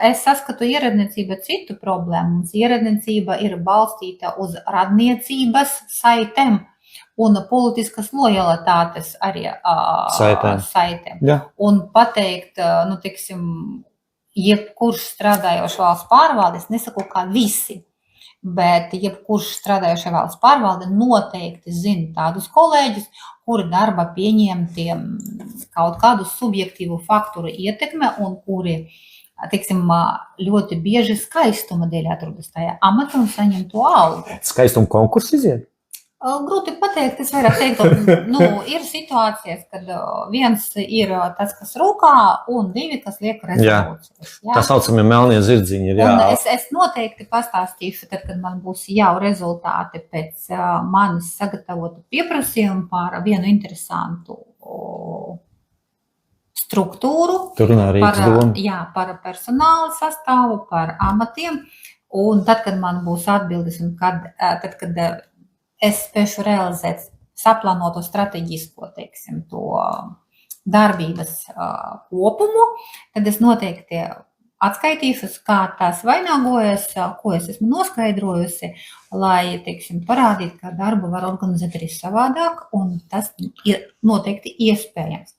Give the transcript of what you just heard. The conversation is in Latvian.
Es saskatu ieradniecību citu problēmu. Mums ieradniecība ir balstīta uz radniecības saitēm un politiskas lojalitātes arī saitēm. Ja. Un pateikt, jebkurš strādājošs valsts pārvalde, es nesaku, kā visi, bet jebkurš strādājošā valsts pārvalde noteikti zina tādus kolēģus, kuri darba pieņemtiem kaut kādu subjektīvu faktoru ietekme un kuri, ļoti bieži skaistuma dēļ atrodas tajā amatā un saņem to algu. Skaistuma konkursu iziet? Grūti pateikt, es vairāk teiktu, ir situācijas, kad viens ir tas, kas rūkā, un divi, kas liek rezolūcijas. Jā. Tā saucamie melnie zirdziņi ir, jā. Un es noteikti pastāstīšu, tad, kad man būs jau rezultāti pēc manis sagatavotu pieprasījumu par vienu interesantu struktūru, par personāla sastāvu, par amatiem, un tad, kad man būs atbildes, un tad, kad es spēšu realizēt saplānoto strateģisko, to darbības kopumu, tad es noteikti atskaitīšos, kā tās vainagojas, ko es esmu noskaidrojusi, lai, parādītu, ka darbu var organizēt arī savādāk, un tas ir noteikti iespējams.